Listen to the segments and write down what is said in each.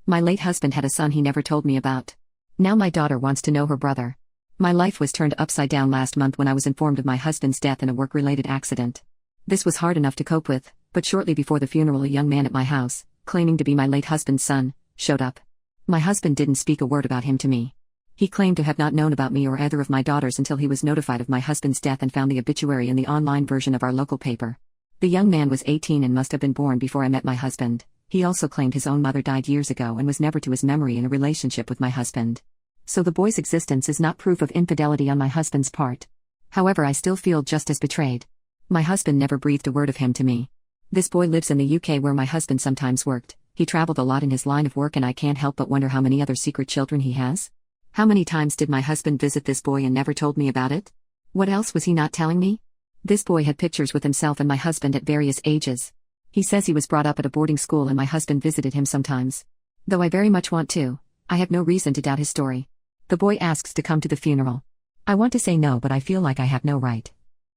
My late husband had a son he never told me about. Now my daughter wants to know her brother. My life was turned upside down last month when I was informed of my husband's death in a work-related accident. This was hard enough to cope with, but shortly before the funeral a young man at my house, claiming to be my late husband's son, showed up. My husband didn't speak a word about him to me. He claimed to have not known about me or either of my daughters until he was notified of my husband's death and found the obituary in the online version of our local paper. The young man was 18 and must have been born before I met my husband. He also claimed his own mother died years ago and was never to his memory in a relationship with my husband. So the boy's existence is not proof of infidelity on my husband's part. However, I still feel just as betrayed. My husband never breathed a word of him to me. This boy lives in the UK where my husband sometimes worked. He traveled a lot in his line of work and I can't help but wonder how many other secret children he has. How many times did my husband visit this boy and never told me about it? What else was he not telling me? This boy had pictures with himself and my husband at various ages. He says he was brought up at a boarding school and my husband visited him sometimes. Though I very much want to, I have no reason to doubt his story. The boy asks to come to the funeral. I want to say no, but I feel like I have no right.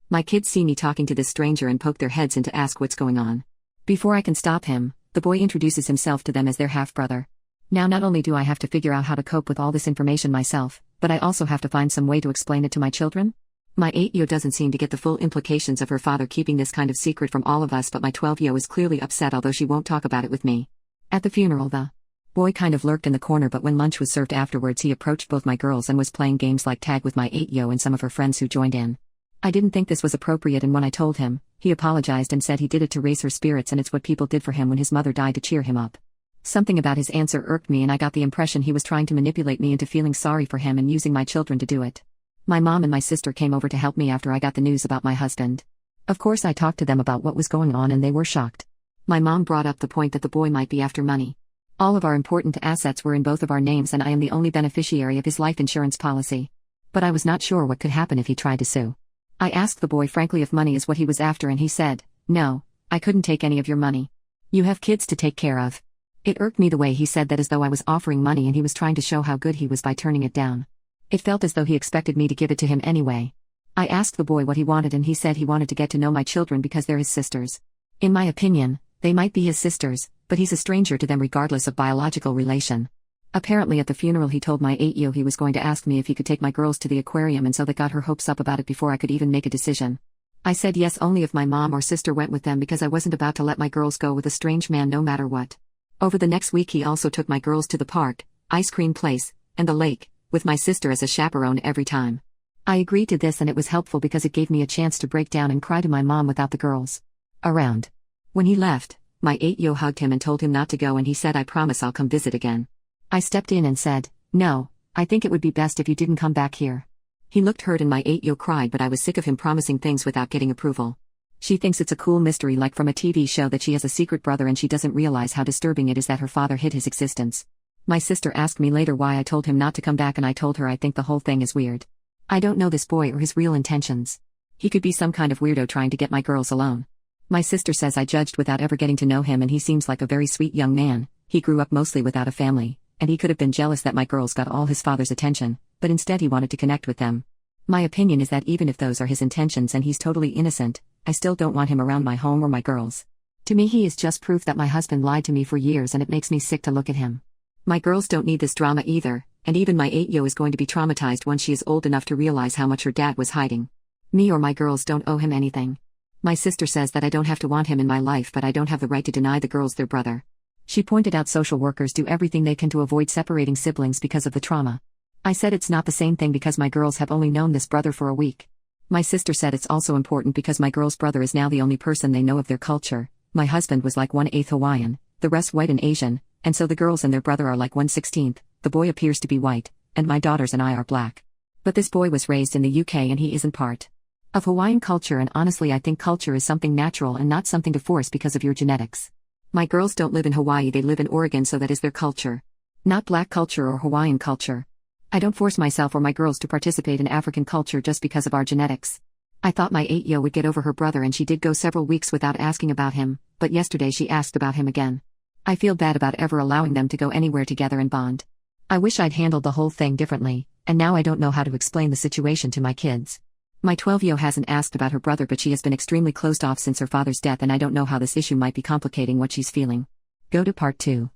My kids see me talking to this stranger and poke their heads in to ask what's going on. Before I can stop him, the boy introduces himself to them as their half-brother. Now not only do I have to figure out how to cope with all this information myself, but I also have to find some way to explain it to my children. My 8-year doesn't seem to get the full implications of her father keeping this kind of secret from all of us, but my 12-year is clearly upset, although she won't talk about it with me. At the funeral, the boy kind of lurked in the corner, but when lunch was served afterwards he approached both my girls and was playing games like tag with my 8-year and some of her friends who joined in. I didn't think this was appropriate, and when I told him, he apologized and said he did it to raise her spirits and it's what people did for him when his mother died, to cheer him up. Something about his answer irked me and I got the impression he was trying to manipulate me into feeling sorry for him and using my children to do it. My mom and my sister came over to help me after I got the news about my husband. Of course I talked to them about what was going on and they were shocked. My mom brought up the point that the boy might be after money. All of our important assets were in both of our names and I am the only beneficiary of his life insurance policy. But I was not sure what could happen if he tried to sue. I asked the boy frankly if money is what he was after and he said, "No, I couldn't take any of your money. You have kids to take care of." It irked me the way he said that, as though I was offering money and he was trying to show how good he was by turning it down. It felt as though he expected me to give it to him anyway. I asked the boy what he wanted and he said he wanted to get to know my children because they're his sisters. In my opinion, they might be his sisters, but he's a stranger to them regardless of biological relation. Apparently at the funeral he told my 8-year he was going to ask me if he could take my girls to the aquarium, and so that got her hopes up about it before I could even make a decision. I said yes only if my mom or sister went with them, because I wasn't about to let my girls go with a strange man no matter what. Over the next week he also took my girls to the park, ice cream place, and the lake, with my sister as a chaperone every time. I agreed to this and it was helpful because it gave me a chance to break down and cry to my mom without the girls around. When he left, my 8-year hugged him and told him not to go, and he said, "I promise I'll come visit again." I stepped in and said, "No, I think it would be best if you didn't come back here." He looked hurt and my 8-year cried, but I was sick of him promising things without getting approval. She thinks it's a cool mystery like from a TV show that she has a secret brother, and she doesn't realize how disturbing it is that her father hid his existence. My sister asked me later why I told him not to come back, and I told her I think the whole thing is weird. I don't know this boy or his real intentions. He could be some kind of weirdo trying to get my girls alone. My sister says I judged without ever getting to know him, and he seems like a very sweet young man. He grew up mostly without a family, and he could have been jealous that my girls got all his father's attention, but instead he wanted to connect with them. My opinion is that even if those are his intentions and he's totally innocent, I still don't want him around my home or my girls. To me he is just proof that my husband lied to me for years, and it makes me sick to look at him. My girls don't need this drama either, and even my 8-year is going to be traumatized once she is old enough to realize how much her dad was hiding. Me or my girls don't owe him anything. My sister says that I don't have to want him in my life, but I don't have the right to deny the girls their brother. She pointed out social workers do everything they can to avoid separating siblings because of the trauma. I said it's not the same thing because my girls have only known this brother for a week. My sister said it's also important because my girl's brother is now the only person they know of their culture. My husband was like 1/8 Hawaiian, the rest white and Asian, and so the girls and their brother are like 1/16. The boy appears to be white, and my daughters and I are black. But this boy was raised in the UK and he isn't part of Hawaiian culture, and honestly I think culture is something natural and not something to force because of your genetics. My girls don't live in Hawaii, they live in Oregon, so that is their culture. Not black culture or Hawaiian culture. I don't force myself or my girls to participate in African culture just because of our genetics. I thought my 8-year would get over her brother, and she did go several weeks without asking about him, but yesterday she asked about him again. I feel bad about ever allowing them to go anywhere together and bond. I wish I'd handled the whole thing differently, and now I don't know how to explain the situation to my kids. My 12-year hasn't asked about her brother, but she has been extremely closed off since her father's death, and I don't know how this issue might be complicating what she's feeling. Go to part 2.